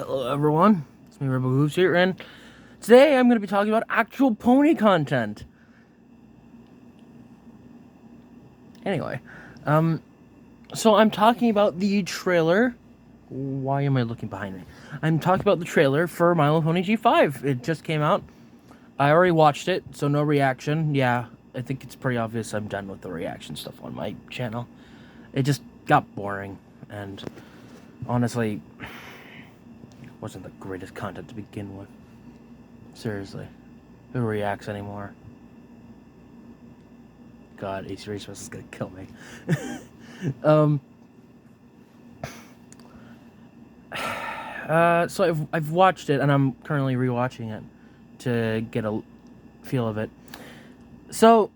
Hello everyone, it's me Rebel Hooves here, and today I'm going to be talking about actual pony content. Anyway, so I'm talking about the trailer. Why am I looking behind me? I'm talking about the trailer for My Little Pony G5. It just came out. I already watched it, so no reaction. Yeah, I think it's pretty obvious I'm done with the reaction stuff on my channel. It just got boring, and honestly, wasn't the greatest content to begin with. Seriously. Who reacts anymore? God, AC Racemas is gonna kill me. So I've watched it, and I'm currently rewatching it to get a feel of it. So,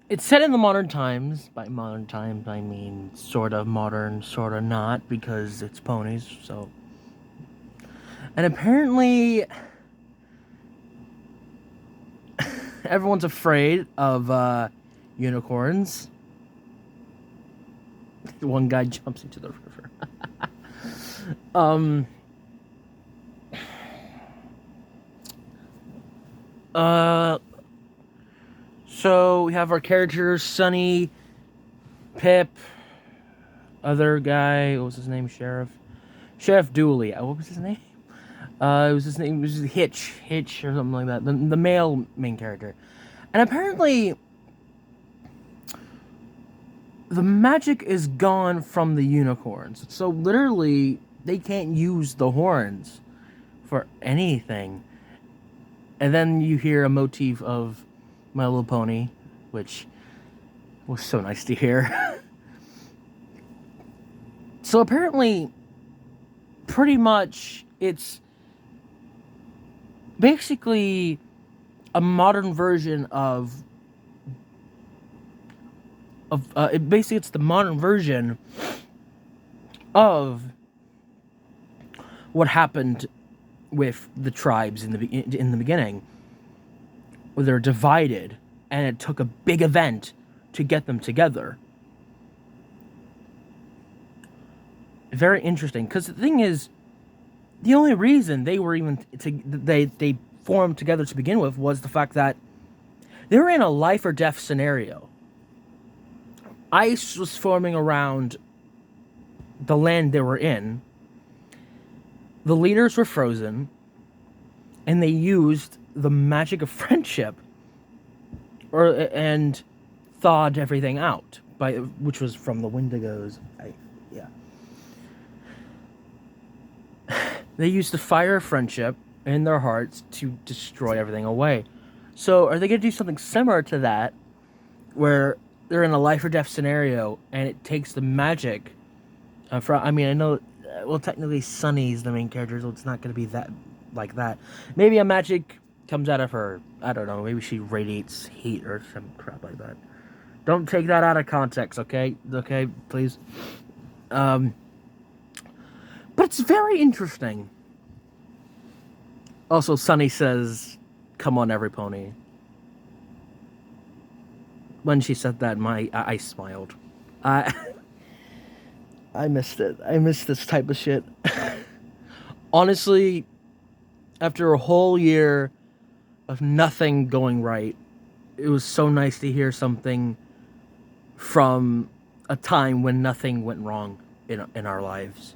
it's set in the modern times. By modern times, I mean sort of modern, sort of not, because it's ponies, so... And apparently... everyone's afraid of, unicorns. One guy jumps into the river. So we have our characters, Sunny, Pip, other guy, what was his name? Sheriff Dooley. What was his name? It was Hitch or something like that. The male main character. And apparently the magic is gone from the unicorns. So literally they can't use the horns for anything. And then you hear a motif of My Little Pony, which was so nice to hear. So apparently, pretty much, it's basically a modern version of basically it's the modern version of what happened with the tribes in the beginning, where they're divided, and it took a big event to get them together. Very interesting, because the thing is, the only reason they were even they formed together to begin with was the fact that they were in a life or death scenario. Ice was forming around the land they were in. The leaders were frozen, and they used the magic of friendship, and thawed everything out, which was from the Wendigos. They used the fire of friendship in their hearts to destroy everything away. So, are they going to do something similar to that, where they're in a life or death scenario, and it takes the magic I know, well, technically Sunny's the main character, so it's not going to be that like that. Maybe a magic comes out of her. I don't know. Maybe she radiates heat or some crap like that. Don't take that out of context, okay? Okay, please. But it's very interesting. Also, Sunny says, "Come on, every pony." When she said that, I smiled. I missed it. I missed this type of shit. Honestly, after a whole year of nothing going right, it was so nice to hear something from a time when nothing went wrong in our lives.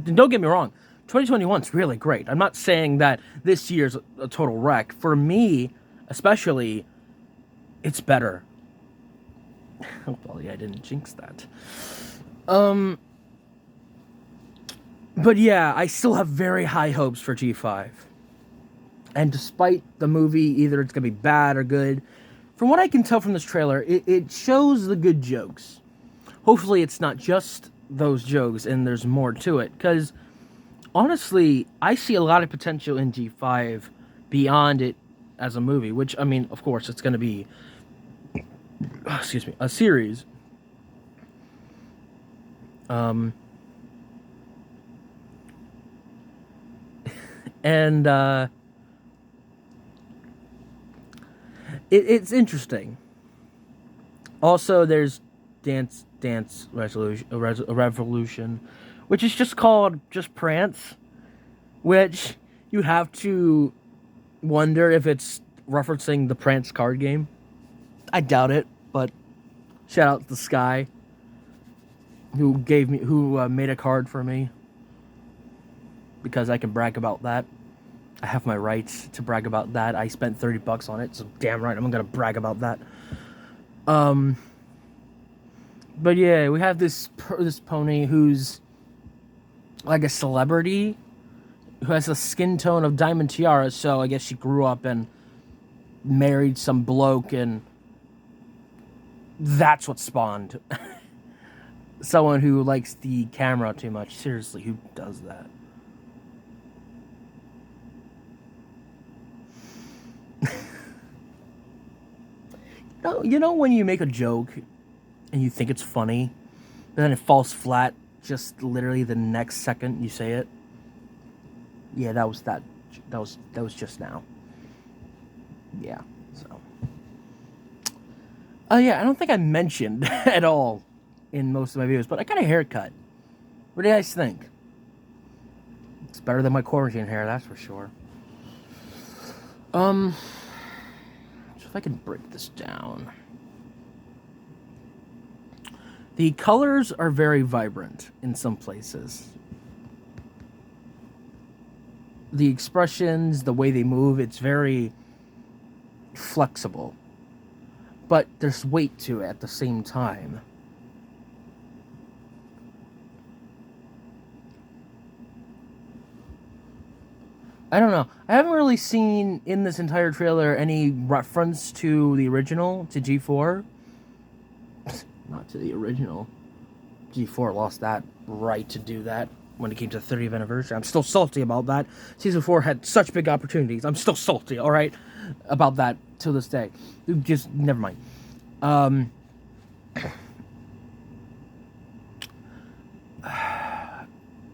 Don't get me wrong, 2021's really great. I'm not saying that this year's a total wreck. For me, especially, it's better. Hopefully I didn't jinx that. But yeah, I still have very high hopes for G5. And despite the movie, either it's going to be bad or good, from what I can tell from this trailer, it shows the good jokes. Hopefully it's not just those jokes and there's more to it, because honestly, I see a lot of potential in G5 beyond it as a movie, which, I mean, of course, it's going to be, excuse me, a series. And it's interesting. Also, there's Dance Revolution, which is just called just Prance, which you have to wonder if it's referencing the Prance card game. I doubt it, but shout out to Sky, who made a card for me, because I can brag about that. I have my rights to brag about that. I spent $30 on it, so damn right I'm gonna brag about that. But yeah, we have this pony who's like a celebrity, who has the skin tone of Diamond Tiara, so I guess she grew up and married some bloke, and that's what spawned someone who likes the camera too much. Seriously, who does that? You know when you make a joke and you think it's funny, and then it falls flat just literally the next second you say it? Yeah, that was just now. Yeah, so. Oh yeah, I don't think I mentioned at all in most of my videos, but I got a haircut. What do you guys think? It's better than my quarantine hair, that's for sure. So if I can break this down. The colors are very vibrant in some places. The expressions, the way they move, it's very flexible. But there's weight to it at the same time. I don't know. I haven't really seen in this entire trailer any reference to the original, to G4. Not to the original. G4 lost that right to do that when it came to the 30th anniversary. I'm still salty about that. Season 4 had such big opportunities. I'm still salty, alright? About that to this day. Just, never mind.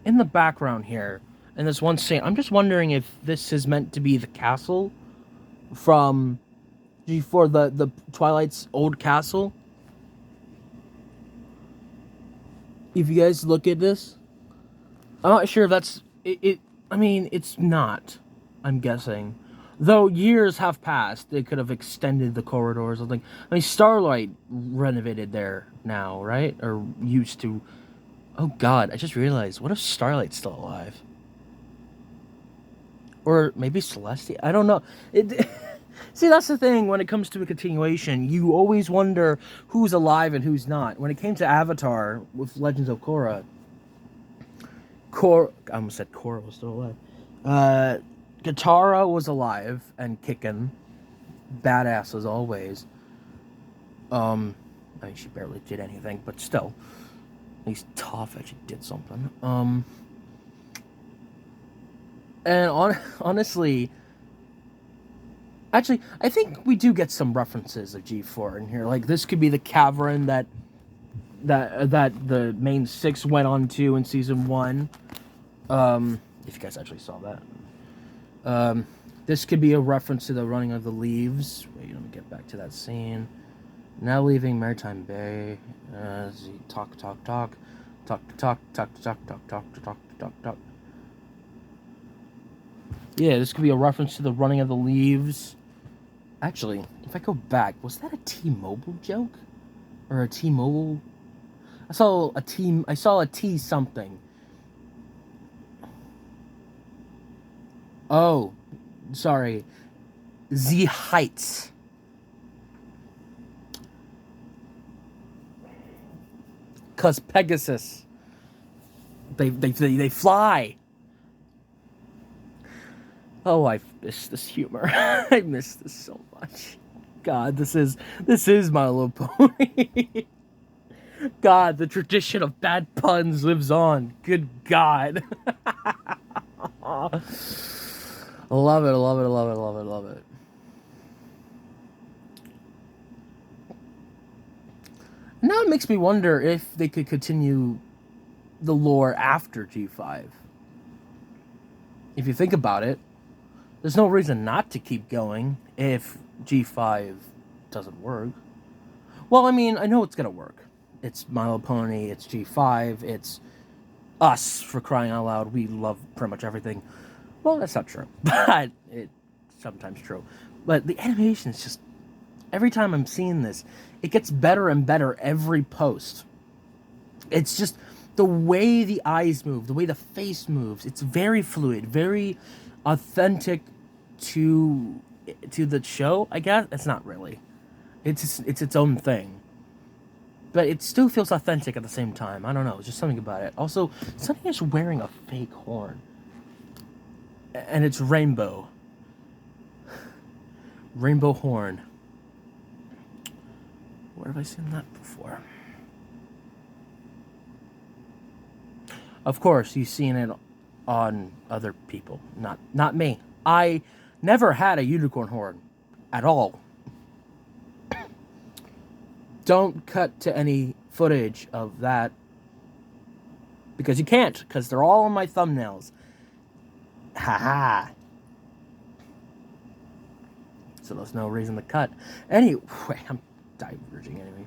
In the background here, in this one scene, I'm just wondering if this is meant to be the castle from G4, the Twilight's old castle. If you guys look at this, I'm not sure if that's it. I mean, it's not, I'm guessing. Though years have passed, they could have extended the corridor or something. I mean, Starlight renovated there now, right? Or used to. Oh god, I just realized, what if Starlight's still alive? Or maybe Celestia? I don't know. See, that's the thing when it comes to a continuation. You always wonder who's alive and who's not. When it came to Avatar with Legends of Korra, I almost said Korra was still alive. Katara was alive and kicking. Badass as always. I mean, she barely did anything, but still. At least Toph actually did something. And honestly, actually, I think we do get some references of G4 in here. Like, this could be the cavern that the main 6 went on to in season 1. If you guys actually saw that. This could be a reference to the running of the leaves. Wait, let me get back to that scene. Now leaving Maritime Bay. Talk. Yeah, this could be a reference to the running of the leaves. Actually, if I go back, was that a T-Mobile joke? Or a T-Mobile? I saw a T something. Oh, sorry. Z Heights. Cause Pegasus. They fly. Oh, I miss this humor. I miss this so much. God, this is My Little Pony. God, the tradition of bad puns lives on. Good God. I love it. Now it makes me wonder if they could continue the lore after G5. If you think about it, there's no reason not to keep going if G5 doesn't work. Well, I mean, I know it's gonna work. It's My Little Pony, it's G5, it's Us, for crying out loud, we love pretty much everything. Well, that's not true, but it's sometimes true. But the animation is just, every time I'm seeing this, it gets better and better every post. It's just the way the eyes move, the way the face moves. It's very fluid, very authentic to the show. I guess it's not really. It's its own thing, but it still feels authentic at the same time. I don't know, it's just something about it. Also, Sunny is wearing a fake horn, and it's rainbow horn. Where have I seen that before? Of course, you've seen it on other people, not me. I never had a unicorn horn at all. Don't cut to any footage of that, because you can't, because they're all on my thumbnails. Haha. So there's no reason to cut. Anyway, I'm diverging anyway.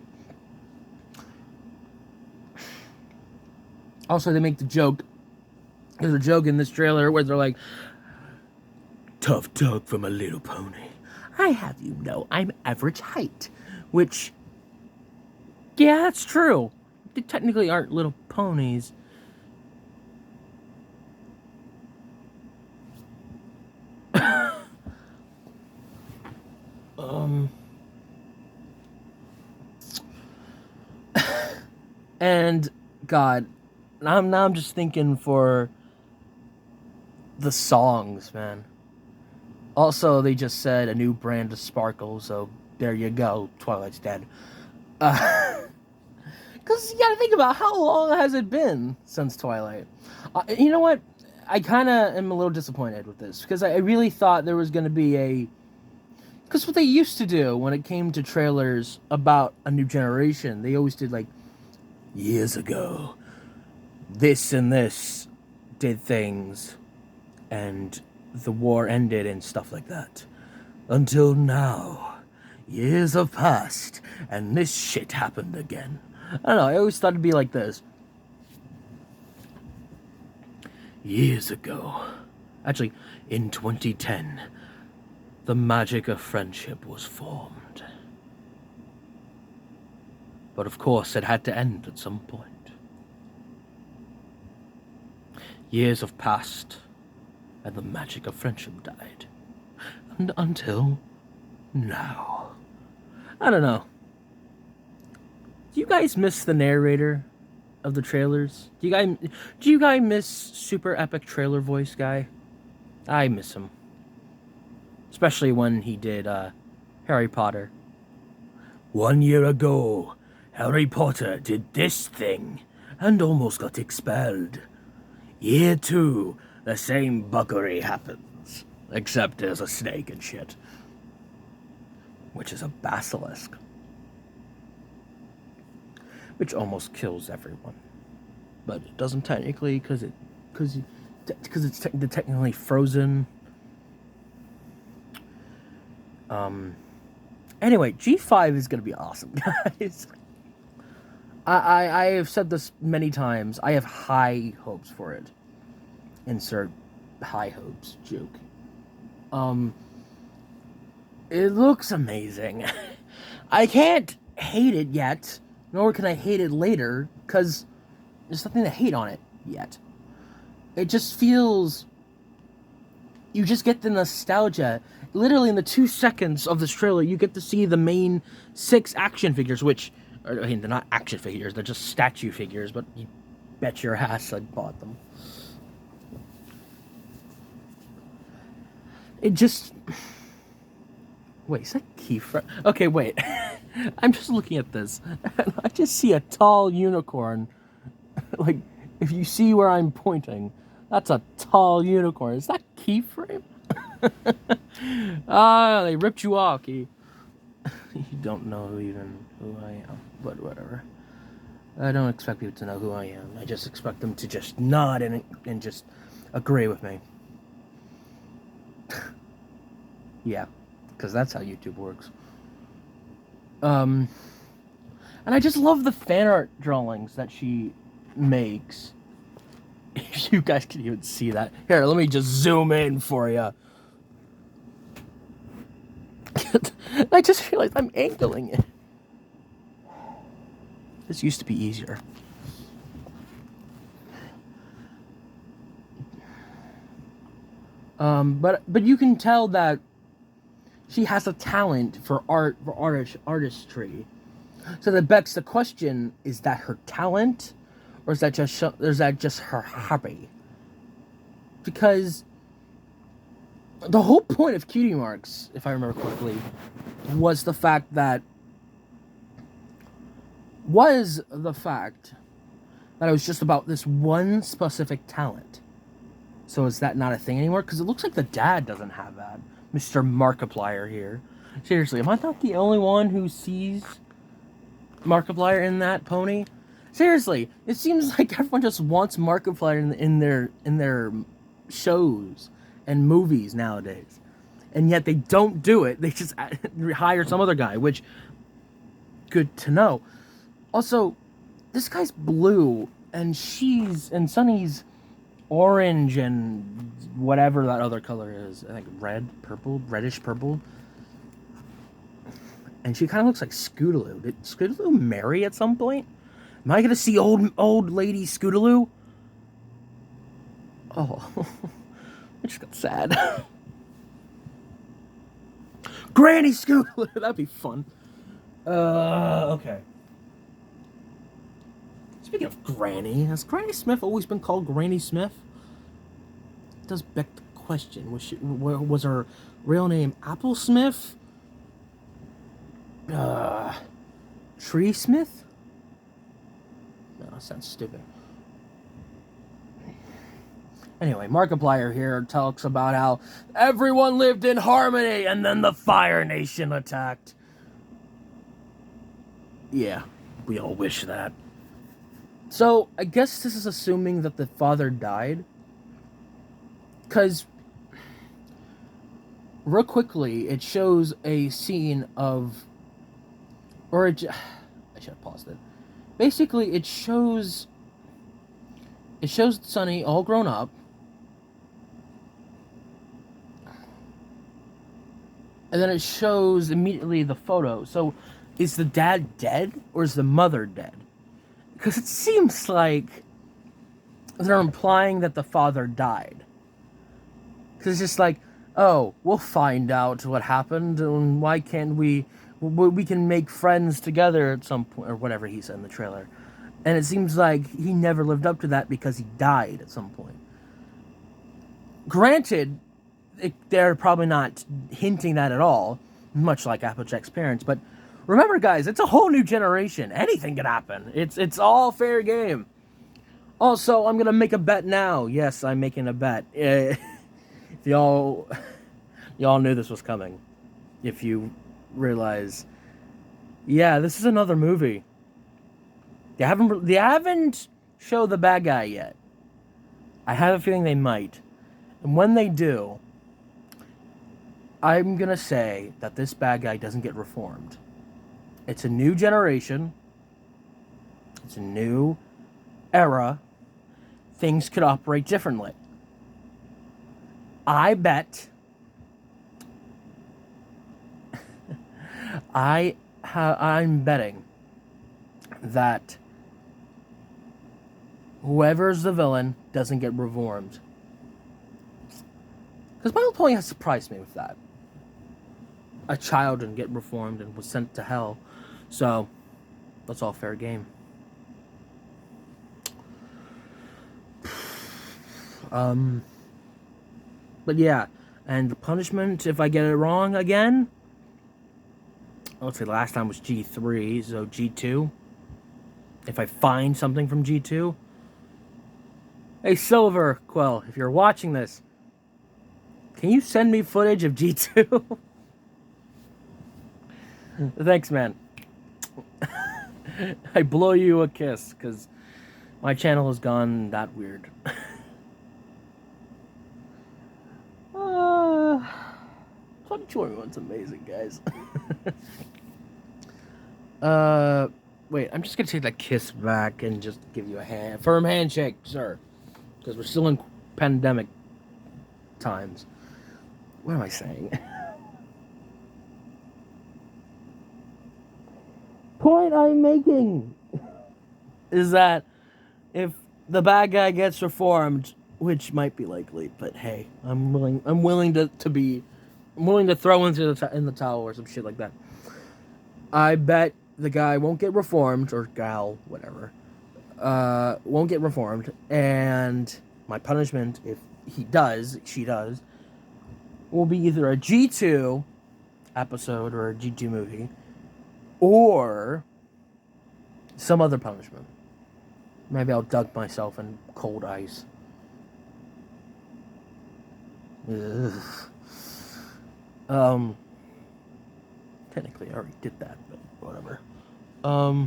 Also, they make the joke. There's a joke in this trailer where they're like, "Tough talk from a little pony. I have you know I'm average height." Which, yeah, that's true. They technically aren't little ponies. And God, now I'm just thinking for the songs, man. Also, they just said a new brand of sparkle, so there you go. Twilight's dead. Because you gotta think about how long has it been since Twilight. You know what? I kind of am a little disappointed with this, because I really thought there was going to be a... Because what they used to do when it came to trailers about a new generation, they always did like, years ago, this and this did things, and the war ended and stuff like that. Until now, years have passed, and this shit happened again. I don't know, I always thought it'd be like this. Years ago, actually, in 2010, the magic of friendship was formed. But of course, it had to end at some point. Years have passed, and the magic of friendship died. And until now. I don't know. Do you guys miss the narrator of the trailers? Do you guys miss super epic trailer voice guy? I miss him. Especially when he did Harry Potter. 1 year ago, Harry Potter did this thing and almost got expelled. Year 2, the same buckery happens. Except there's a snake and shit. Which is a basilisk. Which almost kills everyone. But it doesn't technically, because it's technically frozen. Anyway, G5 is going to be awesome, guys. I have said this many times. I have high hopes for it. Insert high hopes joke. It looks amazing. I can't hate it yet, nor can I hate it later, because there's nothing to hate on it yet. It just feels... You just get the nostalgia. Literally in the 2 seconds of this trailer, you get to see the main 6 action figures, which... I mean, they're not action figures, they're just statue figures, but you bet your ass I bought them. It just... Wait, is that Kiefer? Okay, wait. I'm just looking at this, and I just see a tall unicorn. Like, if you see where I'm pointing, that's a tall unicorn. Is that Keyframe? They ripped you off, Key. You don't know even who I am, but whatever. I don't expect people to know who I am. I just expect them to just nod and just agree with me. Yeah, because that's how YouTube works. And I just love the fan art drawings that she makes. If you guys can even see that. Here, let me just zoom in for you. I just realized I'm angling it. This used to be easier. But you can tell that she has a talent for artistry. So that begs the question: is that her talent, or is that just her hobby? Because the whole point of Cutie Marks, if I remember correctly, was the fact that it was just about this one specific talent. So is that not a thing anymore? Because it looks like the dad doesn't have that. Mr. Markiplier here. Seriously, am I not the only one who sees Markiplier in that pony? Seriously, it seems like everyone just wants Markiplier in their shows and movies nowadays. And yet they don't do it. They just hire some other guy, which, good to know. Also, this guy's blue, and Sunny's orange and whatever that other color is. I think red, purple, reddish purple. And she kind of looks like Scootaloo. Did Scootaloo marry at some point? Am I going to see old lady Scootaloo? Oh, I just got sad. Granny Scootaloo! That'd be fun. Okay. Speaking of Granny, has Granny Smith always been called Granny Smith? It does beg the question. Was her real name Apple Smith? Tree Smith? No, that sounds stupid. Anyway, Markiplier here talks about how everyone lived in harmony and then the Fire Nation attacked. Yeah, we all wish that. So, I guess this is assuming that the father died. Because, real quickly, it shows a scene of... I should have paused it. Basically, it shows Sunny all grown up. And then it shows immediately the photo. So, is the dad dead or is the mother dead? Because it seems like they're implying that the father died. Because it's just like, oh, we'll find out what happened, and why can't we can make friends together at some point, or whatever he said in the trailer. And it seems like he never lived up to that because he died at some point. Granted, they're probably not hinting that at all, much like Applejack's parents, but remember, guys, it's a whole new generation. Anything can happen. It's all fair game. Also, I'm going to make a bet now. Yes, I'm making a bet. If y'all knew this was coming. If you realize, yeah, this is another movie. They haven't showed the bad guy yet. I have a feeling they might. And when they do, I'm going to say that this bad guy doesn't get reformed. It's a new generation. It's a new era. Things could operate differently. I bet I'm betting that whoever's the villain doesn't get reformed. Because My Little Pony has surprised me with that. A child didn't get reformed and was sent to hell. So, that's all fair game. But yeah, and the punishment, if I get it wrong again, let's say last time was G3, so G2. If I find something from G2. Hey, Silver Quill, if you're watching this, can you send me footage of G2? Thanks, man. I blow you a kiss, because my channel has gone that weird. 2021's amazing, guys. Wait, I'm just gonna take that kiss back and just give you a firm handshake, sir. because we're still in pandemic times. What am I saying? Point I'm making is that if the bad guy gets reformed, which might be likely, but hey, I'm willing to throw into the towel or some shit like that. I bet the guy won't get reformed, or gal, whatever, won't get reformed, and my punishment, if she does, will be either a G2 episode or a G2 movie, or some other punishment. Maybe I'll dunk myself in cold ice. Ugh. Technically I already did that, but whatever. I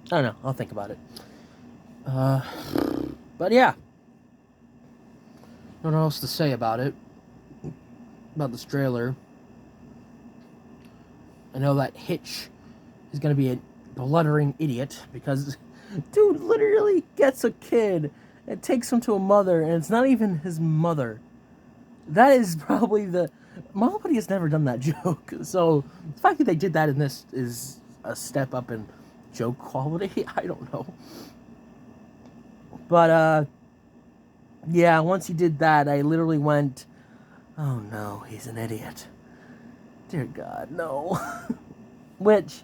don't know, I'll think about it. But yeah. What else to say about it? About this trailer. I know that Hitch is gonna be a bluddering idiot because dude literally gets a kid and takes him to a mother, and it's not even his mother. That is probably Nobody has never done that joke, so the fact that they did that in this is a step up in joke quality. I don't know. But, yeah, once he did that, I literally went, oh no, he's an idiot. Dear God, no. Which,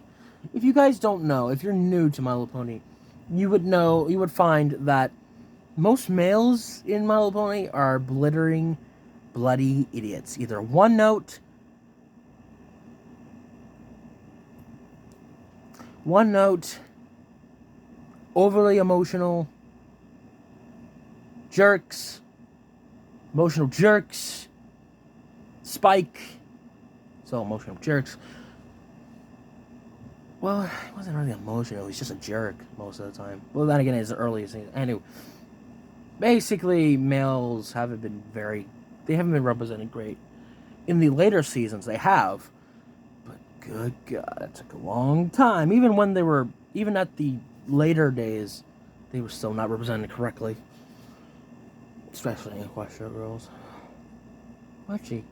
if you guys don't know, if you're new to My Little Pony, you would find that most males in My Little Pony are blittering, bloody idiots. Either one note, overly emotional jerks, emotional jerks, Spike, so emotional jerks. Well, he wasn't really emotional, he's just a jerk most of the time. Well, then again, it's the earliest thing. Anyway, basically, males haven't been represented great. In the later seasons, they have. But good God, it took a long time. Even at the later days, they were still not represented correctly. Especially in Equestria Girls. Actually,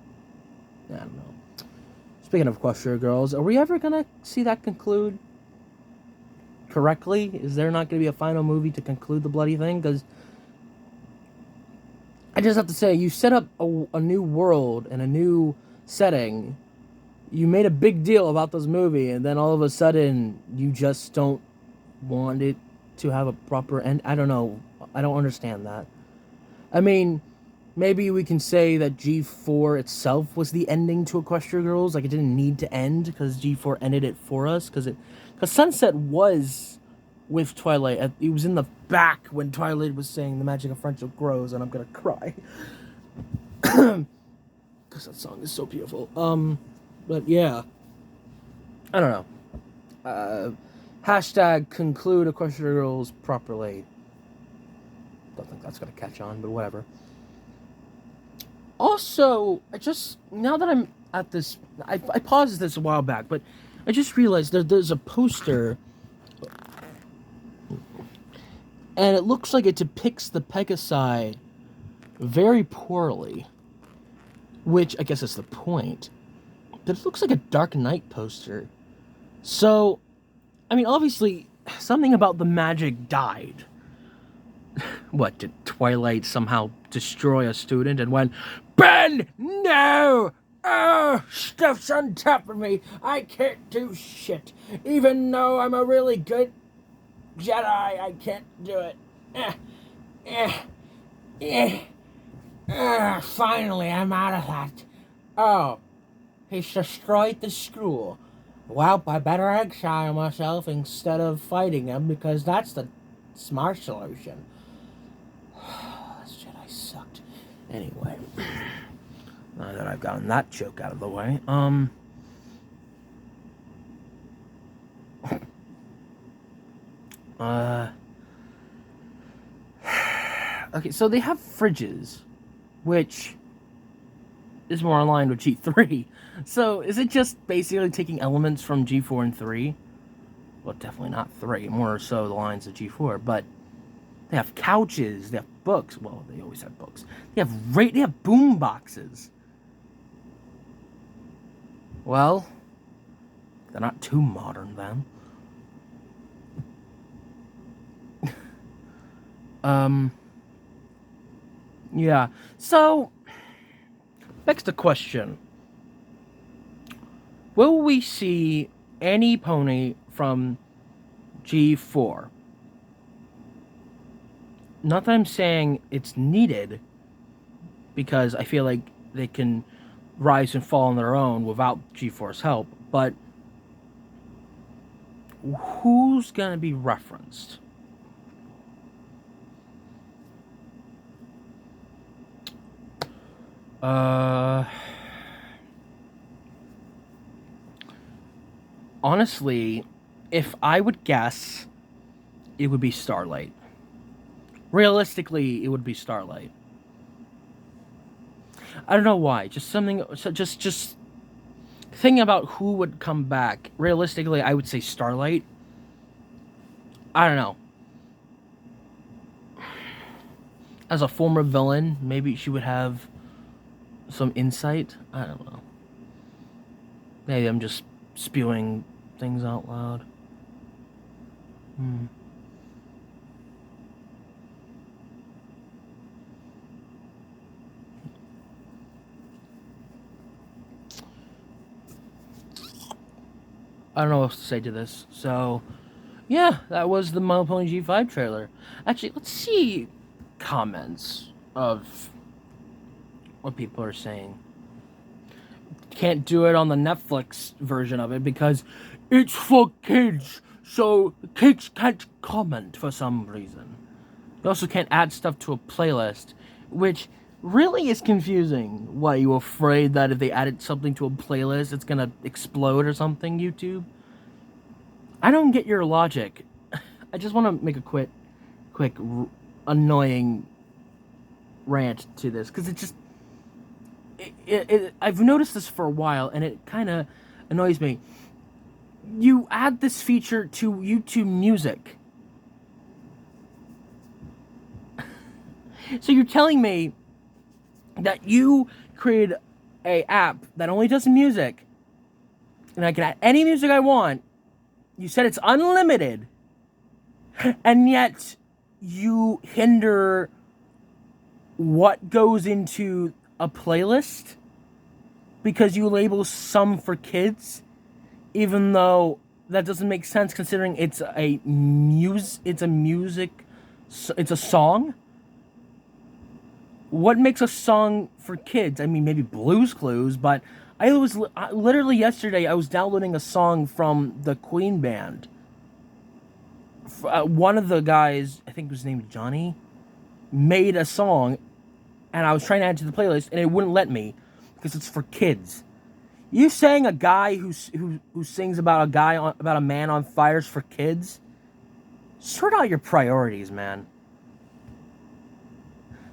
I don't know. Speaking of Equestria Girls, are we ever gonna see that conclude correctly? Is there not gonna be a final movie to conclude the bloody thing? Because I just have to say, you set up a new world and a new setting. You made a big deal about this movie, and then all of a sudden, you just don't want it to have a proper end. I don't know. I don't understand that. I mean, maybe we can say that G4 itself was the ending to Equestria Girls. Like, it didn't need to end because G4 ended it for us. Because Sunset was with Twilight. It was in the back when Twilight was saying the magic of friendship grows, and I'm gonna cry. Because that song is so beautiful. But yeah. I don't know. Hashtag conclude Equestria Girls properly. Don't think that's gonna catch on, but whatever. Also, now that I'm at this, I paused this a while back, but I just realized there's a poster, and it looks like it depicts the Pegasi very poorly, which I guess is the point. But it looks like a Dark Knight poster. So, I mean, obviously, something about the magic died. What, did Twilight somehow destroy a student and went, Ben, no! Oh, stuff's on top of me. I can't do shit. Even though I'm a really good Jedi, I can't do it. Finally, I'm out of that. Oh, he's destroyed the school. Well, I better exile myself instead of fighting him, because that's the smart solution. This Jedi sucked. Anyway, now that I've gotten that joke out of the way, okay, so they have fridges, which is more aligned with G3. So is it just basically taking elements from G4 and 3? Well, definitely not 3, more so the lines of G4, but They have couches. They have books. Well, they always have books. They have boom boxes. Well, they're not too modern then. Yeah. So, begs the question. Will we see any pony from G4? Not that I'm saying it's needed, because I feel like they can rise and fall on their own without G4's help, but who's gonna be referenced? Honestly, if I would guess, it would be Starlight. Realistically, it would be Starlight. I don't know why. Just something. So just thinking about who would come back. Realistically, I would say Starlight. I don't know. As a former villain, maybe she would have some insight. I don't know. Maybe I'm just spewing things out loud. I don't know what else to say to this. So, yeah, that was the My Little Pony G5 trailer. Actually, let's see comments of what people are saying. Can't do it on the Netflix version of it because it's for kids, so kids can't comment for some reason. You also can't add stuff to a playlist, which really is confusing. Why, you afraid that if they added something to a playlist, it's gonna explode or something, YouTube? I don't get your logic. I just want to make a quick, annoying rant to this, because it just... I've noticed this for a while, and it kind of annoys me. You add this feature to YouTube Music. So you're telling me that you created a app that only does music, and I can add any music I want. You said it's unlimited, and yet you hinder what goes into a playlist because you label some for kids, even though that doesn't make sense considering it's a song. What makes a song for kids? I mean, maybe Blue's Clues, but literally yesterday I was downloading a song from the Queen band. One of the guys, I think his name was Johnny, made a song, and I was trying to add it to the playlist, and it wouldn't let me because it's for kids. You saying a guy who sings about a man on fires for kids? Sort out your priorities, man.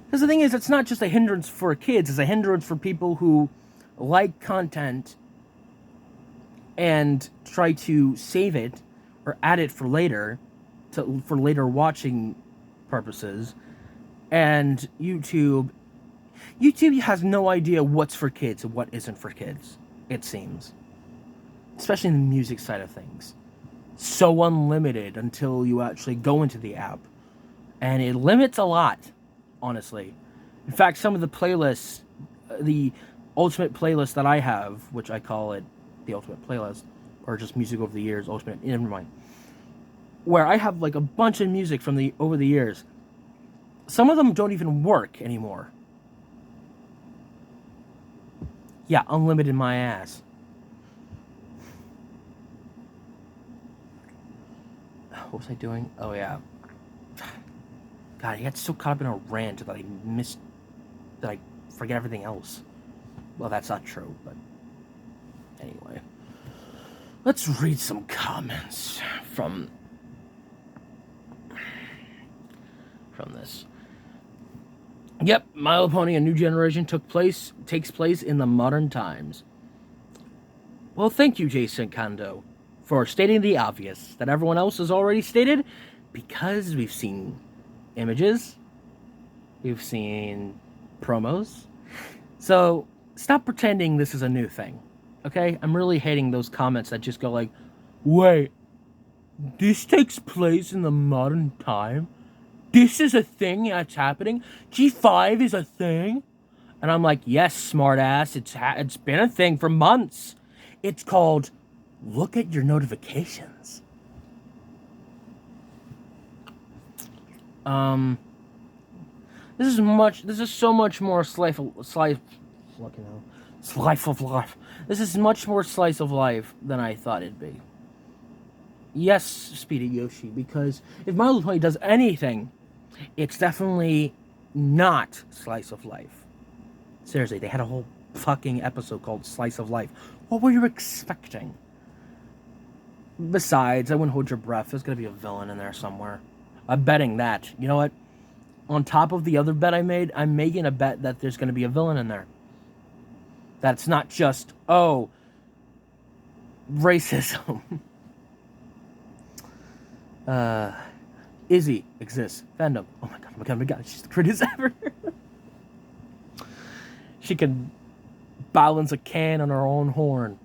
Because the thing is, it's not just a hindrance for kids; it's a hindrance for people who like content and try to save it or add it for later, for later watching purposes. And YouTube has no idea what's for kids and what isn't for kids, it seems. Especially in the music side of things. So unlimited until you actually go into the app. And it limits a lot, honestly. In fact, some of the playlists, the ultimate playlist that I have, which I call it the ultimate playlist, or just music over the years, ultimate, never mind. Where I have like a bunch of music from over the years. Some of them don't even work anymore. Yeah, unlimited my ass. What was I doing? Oh, yeah. God, I got so caught up in a rant that I forget everything else. Well, that's not true, but anyway. Let's read some comments from this. Yep, My Little Pony: A New Generation takes place in the modern times. Well, thank you, Jason Kondo, for stating the obvious that everyone else has already stated, because we've seen images. We've seen promos. So stop pretending this is a new thing. Okay? I'm really hating those comments that just go like, wait, this takes place in the modern time? This is a thing that's happening? G5 is a thing? And I'm like, yes, smartass, it's been a thing for months. It's called, look at your notifications. This is so much more slice of life. This is much more slice of life than I thought it'd be. Yes, Speedy Yoshi, because if My Little Pony does anything, it's definitely not slice of life. Seriously, they had a whole fucking episode called Slice of Life. What were you expecting? Besides, I wouldn't hold your breath. There's gonna be a villain in there somewhere. I'm betting that. You know what? On top of the other bet I made, I'm making a bet that there's gonna be a villain in there. That's not just, oh, racism. Izzy exists. Fandom. Oh my god. She's the prettiest ever. She can balance a can on her own horn.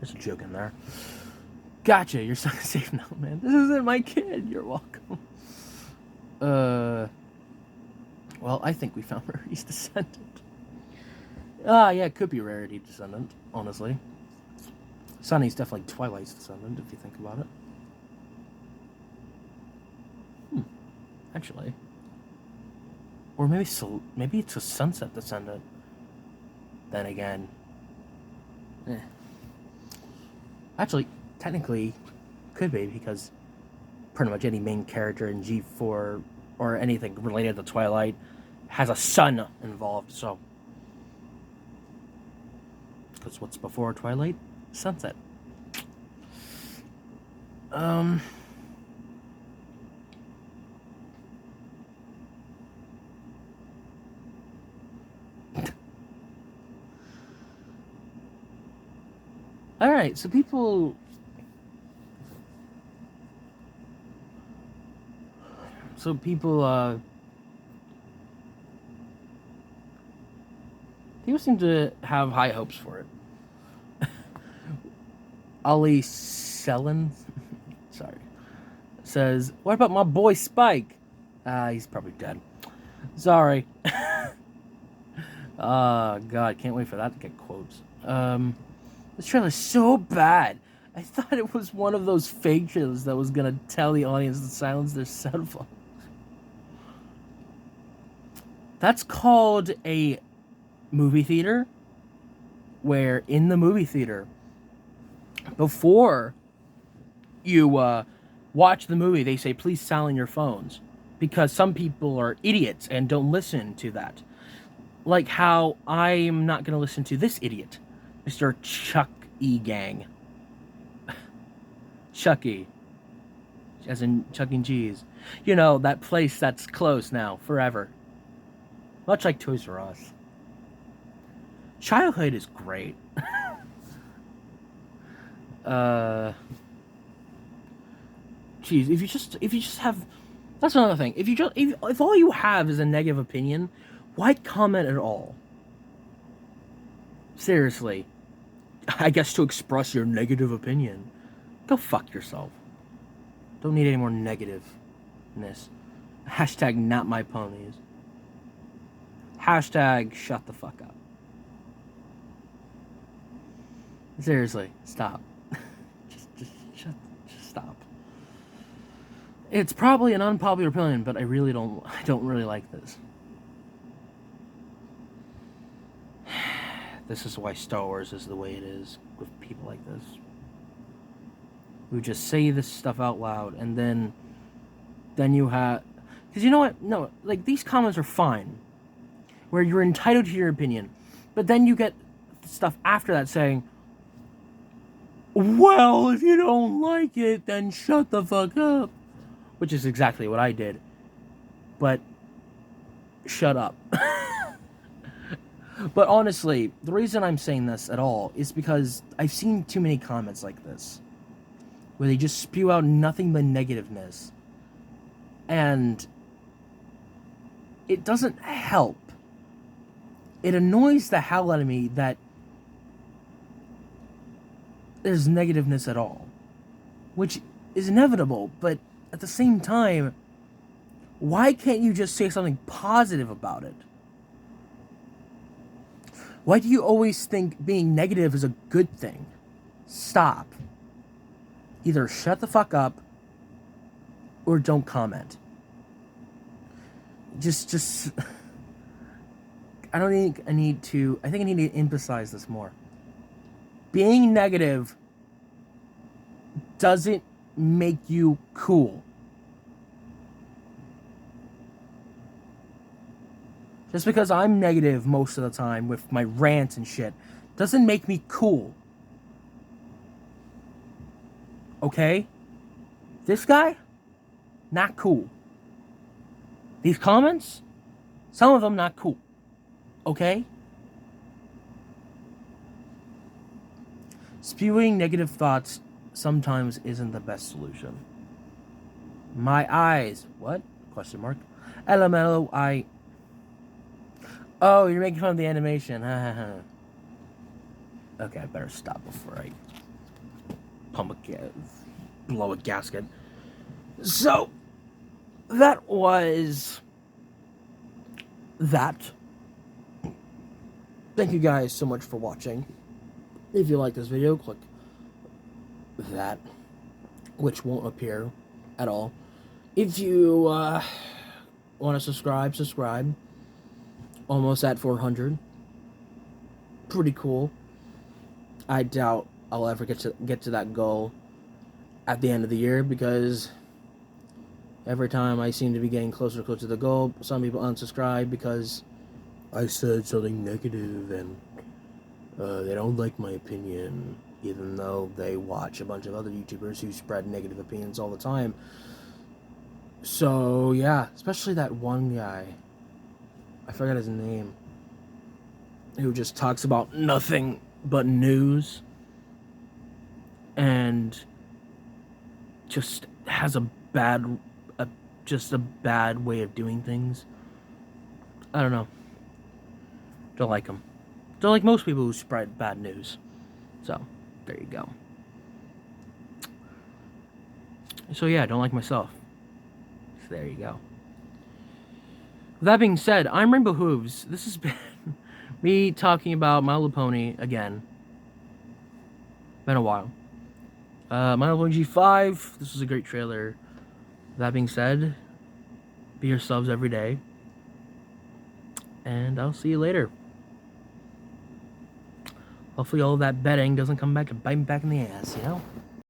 There's a joke in there. Gotcha, you're safe now, man. This isn't my kid. You're welcome. Well, I think we found Rarity's descendant. Yeah, it could be Rarity's descendant, honestly. Sunny's definitely Twilight's descendant, if you think about it. Actually. Or maybe it's a Sunset descendant. Then again. Actually, technically, could be, because pretty much any main character in G4 or anything related to Twilight has a sun involved, so. Because what's before Twilight? Sunset. Alright, so people seem to have high hopes for it. Ali Sellen, sorry, says, what about my boy Spike? He's probably dead. Sorry. God, can't wait for that to get quotes. This trailer's so bad. I thought it was one of those fake trailers that was gonna tell the audience to silence their cell phones. That's called a movie theater, where in the movie theater, before you watch the movie, they say, please silence your phones, because some people are idiots and don't listen to that. Like how I'm not going to listen to this idiot, Mr. Chuck E. Gang. Chucky. As in Chuck E. Cheese. You know, that place that's closed now, forever. Much like Toys R Us. Childhood is great. Geez, if you just have, that's another thing. If all you have is a negative opinion, why comment at all? Seriously. I guess to express your negative opinion. Go fuck yourself. Don't need any more negativeness. Hashtag not my ponies. Hashtag shut the fuck up. Seriously, stop. just stop. It's probably an unpopular opinion, but I don't really like this. This is why Star Wars is the way it is with people like this. Who just say this stuff out loud, and then you have, because you know what? No, like, these comments are fine, where you're entitled to your opinion, but then you get stuff after that saying, well, if you don't like it, then shut the fuck up. Which is exactly what I did. But, shut up. But honestly, the reason I'm saying this at all is because I've seen too many comments like this, where they just spew out nothing but negativeness. And it doesn't help. It annoys the hell out of me that there's negativeness at all, which is inevitable, but at the same time, why can't you just say something positive about it? Why do you always think being negative is a good thing? Stop. Either shut the fuck up or don't comment. Just I think I need to emphasize this more. Being negative doesn't make you cool. Just because I'm negative most of the time with my rants and shit doesn't make me cool. Okay? This guy, not cool. These comments, some of them not cool. Okay? Spewing negative thoughts sometimes isn't the best solution. My eyes. What? Question mark. LMLO. Oh, you're making fun of the animation. Okay, I better stop before I blow a gasket. So, that was that. Thank you guys so much for watching. If you like this video, click that, which won't appear at all. If you want to subscribe. Almost at 400. Pretty cool. I doubt I'll ever get to that goal at the end of the year, because every time I seem to be getting closer and closer to the goal, some people unsubscribe because I said something negative and they don't like my opinion, even though they watch a bunch of other YouTubers who spread negative opinions all the time. So yeah, especially that one guy, I forgot his name, who just talks about nothing but news and just has a bad way of doing things. I don't know. Don't like him. Don't like most people who spread bad news. So, there you go. So yeah, don't like myself. So there you go. With that being said, I'm Rainbow Hooves. This has been me talking about My Little Pony again. Been a while. My Little Pony G5. This was a great trailer. With that being said, be yourselves every day. And I'll see you later. Hopefully all of that betting doesn't come back and bite me back in the ass, you know?